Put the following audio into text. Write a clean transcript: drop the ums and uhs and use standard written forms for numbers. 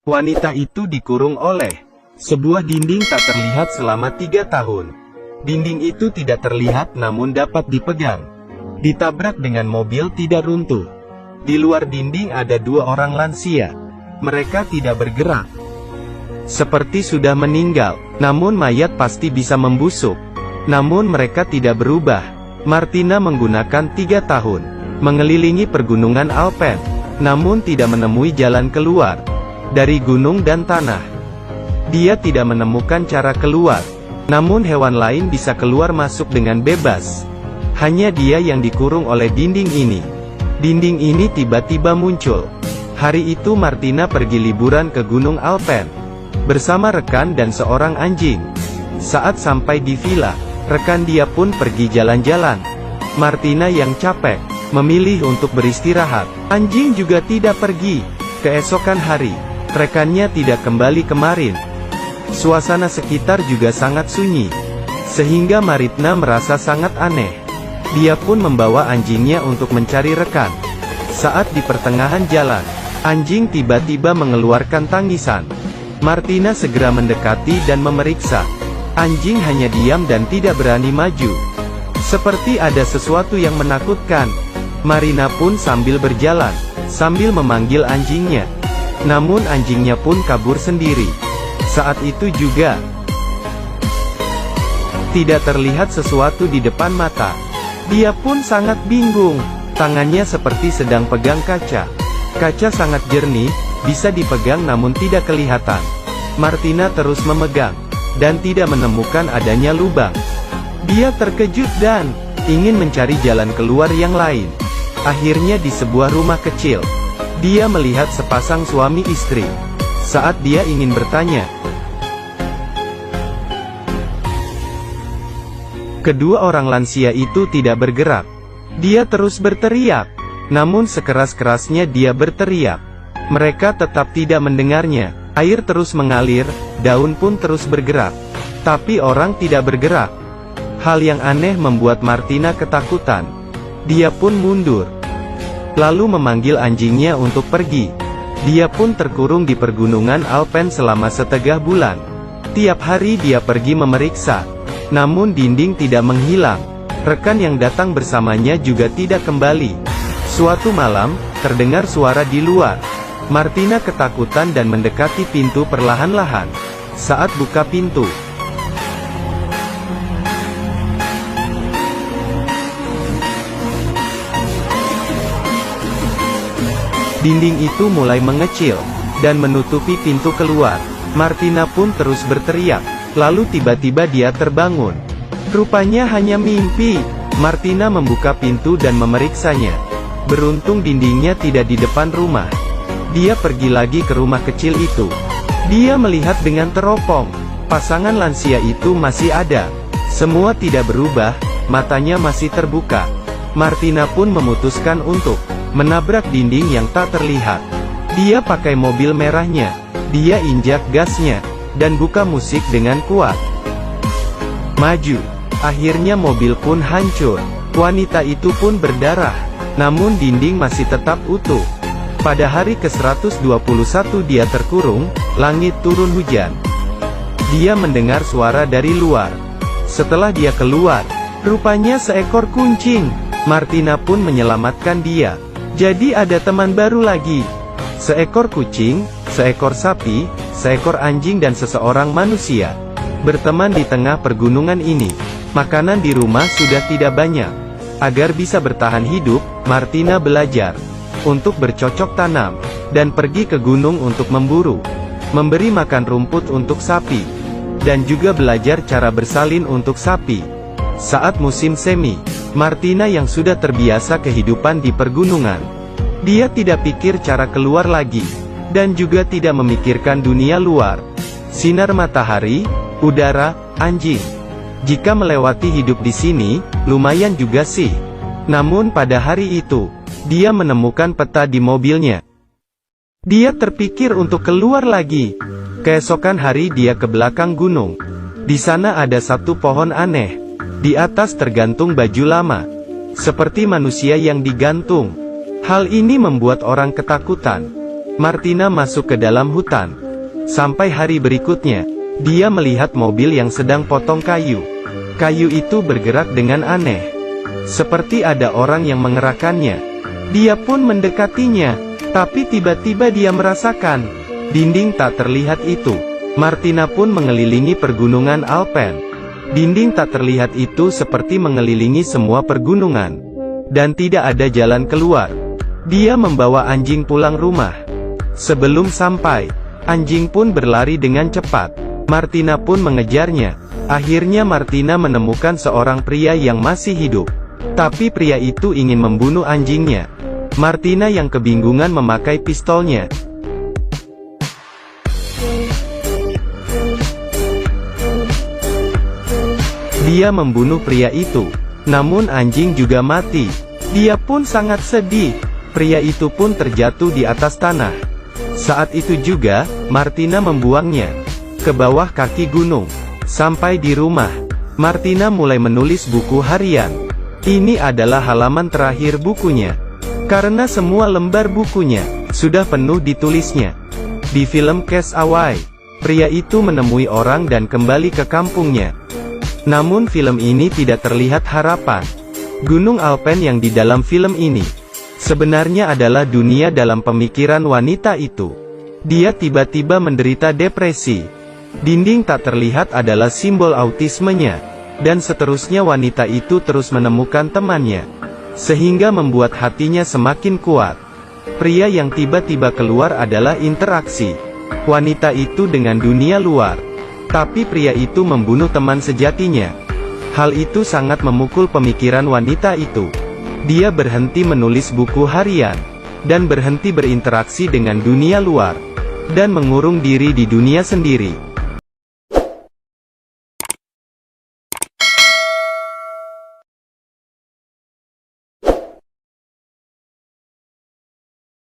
Wanita itu dikurung oleh sebuah dinding tak terlihat selama 3 tahun. Dinding itu tidak terlihat namun dapat dipegang. Ditabrak dengan mobil tidak runtuh. Di luar dinding ada 2 orang lansia. Mereka tidak bergerak. Seperti sudah meninggal, namun mayat pasti bisa membusuk. Namun mereka tidak berubah. Martina menggunakan 3 tahun, mengelilingi pergunungan Alpen, namun tidak menemui jalan keluar dari gunung dan tanah. Dia tidak menemukan cara keluar, namun hewan lain bisa keluar masuk dengan bebas. Hanya dia yang dikurung oleh dinding ini. Dinding ini tiba-tiba muncul. Hari itu Martina pergi liburan ke Gunung Alpen bersama rekan dan seorang anjing. Saat sampai di villa, rekan dia pun pergi jalan-jalan. Martina yang capek, memilih untuk beristirahat. Anjing juga tidak pergi. Keesokan hari, rekannya tidak kembali kemarin. Suasana sekitar juga sangat sunyi, sehingga Martina merasa sangat aneh. Dia pun membawa anjingnya untuk mencari rekan. Saat di pertengahan jalan, anjing tiba-tiba mengeluarkan tangisan. Martina segera mendekati dan memeriksa. Anjing hanya diam dan tidak berani maju. Seperti ada sesuatu yang menakutkan. Martina pun sambil berjalan, sambil memanggil anjingnya. Namun anjingnya pun kabur sendiri. Saat itu juga, tidak terlihat sesuatu di depan mata. Dia pun sangat bingung. Tangannya seperti sedang pegang kaca. Kaca sangat jernih, bisa dipegang namun tidak kelihatan. Martina terus memegang, dan tidak menemukan adanya lubang. Dia terkejut dan ingin mencari jalan keluar yang lain. Akhirnya di sebuah rumah kecil, dia melihat sepasang suami istri. Saat dia ingin bertanya, kedua orang lansia itu tidak bergerak. Dia terus berteriak, namun sekeras-kerasnya dia berteriak, mereka tetap tidak mendengarnya. Air terus mengalir, daun pun terus bergerak, tapi orang tidak bergerak. Hal yang aneh membuat Martina ketakutan. Dia pun mundur, lalu memanggil anjingnya untuk pergi. Dia pun terkurung di pergunungan Alpen selama setengah bulan. Tiap hari dia pergi memeriksa, namun dinding tidak menghilang. Rekan yang datang bersamanya juga tidak kembali. Suatu malam, terdengar suara di luar. Martina ketakutan dan mendekati pintu perlahan-lahan. Saat buka pintu, dinding itu mulai mengecil dan menutupi pintu keluar. Martina pun terus berteriak. Lalu tiba-tiba dia terbangun. Rupanya hanya mimpi. Martina membuka pintu dan memeriksanya. Beruntung dindingnya tidak di depan rumah. Dia pergi lagi ke rumah kecil itu. Dia melihat dengan teropong. Pasangan lansia itu masih ada. Semua tidak berubah, matanya masih terbuka. Martina pun memutuskan untuk menabrak dinding yang tak terlihat. Dia pakai mobil merahnya. Dia injak gasnya dan buka musik dengan kuat. Maju. Akhirnya mobil pun hancur. Wanita itu pun berdarah. Namun dinding masih tetap utuh. Pada hari ke-121 dia terkurung, langit turun hujan. Dia mendengar suara dari luar. Setelah dia keluar, rupanya seekor kucing. Martina pun menyelamatkan dia. Jadi ada teman baru lagi. Seekor kucing, seekor sapi, seekor anjing dan seseorang manusia berteman di tengah pergunungan ini. Makanan di rumah sudah tidak banyak. Agar bisa bertahan hidup, Martina belajar untuk bercocok tanam dan pergi ke gunung untuk memburu, memberi makan rumput untuk sapi, dan juga belajar cara bersalin untuk sapi. Saat musim semi, Martina yang sudah terbiasa kehidupan di pergunungan, dia tidak pikir cara keluar lagi, dan juga tidak memikirkan dunia luar, sinar matahari, udara, anjing. Jika melewati hidup di sini, lumayan juga sih. Namun pada hari itu, dia menemukan peta di mobilnya. Dia terpikir untuk keluar lagi. Keesokan hari dia ke belakang gunung. Di sana ada satu pohon aneh. Di atas tergantung baju lama, seperti manusia yang digantung. Hal ini membuat orang ketakutan. Martina masuk ke dalam hutan. Sampai hari berikutnya, dia melihat mobil yang sedang potong kayu. Kayu itu bergerak dengan aneh, seperti ada orang yang mengerahkannya. Dia pun mendekatinya, tapi tiba-tiba dia merasakan dinding tak terlihat itu. Martina pun mengelilingi pergunungan Alpen. Dinding tak terlihat itu seperti mengelilingi semua pergunungan, dan tidak ada jalan keluar. Dia membawa anjing pulang rumah. Sebelum sampai, anjing pun berlari dengan cepat. Martina pun mengejarnya. Akhirnya Martina menemukan seorang pria yang masih hidup. Tapi pria itu ingin membunuh anjingnya. Martina yang kebingungan memakai pistolnya. Dia membunuh pria itu. Namun anjing juga mati. Dia pun sangat sedih. Pria itu pun terjatuh di atas tanah. Saat itu juga, Martina membuangnya ke bawah kaki gunung. Sampai di rumah, Martina mulai menulis buku harian. Ini adalah halaman terakhir bukunya, karena semua lembar bukunya sudah penuh ditulisnya. Di film Cast Away, pria itu menemui orang dan kembali ke kampungnya. Namun film ini tidak terlihat harapan. Gunung Alpen yang di dalam film ini sebenarnya adalah dunia dalam pemikiran wanita itu. Dia tiba-tiba menderita depresi. Dinding tak terlihat adalah simbol autismenya. Dan seterusnya wanita itu terus menemukan temannya, sehingga membuat hatinya semakin kuat. Pria yang tiba-tiba keluar adalah interaksi wanita itu dengan dunia luar. Tapi pria itu membunuh teman sejatinya. Hal itu sangat memukul pemikiran wanita itu. Dia berhenti menulis buku harian, dan berhenti berinteraksi dengan dunia luar, dan mengurung diri di dunia sendiri.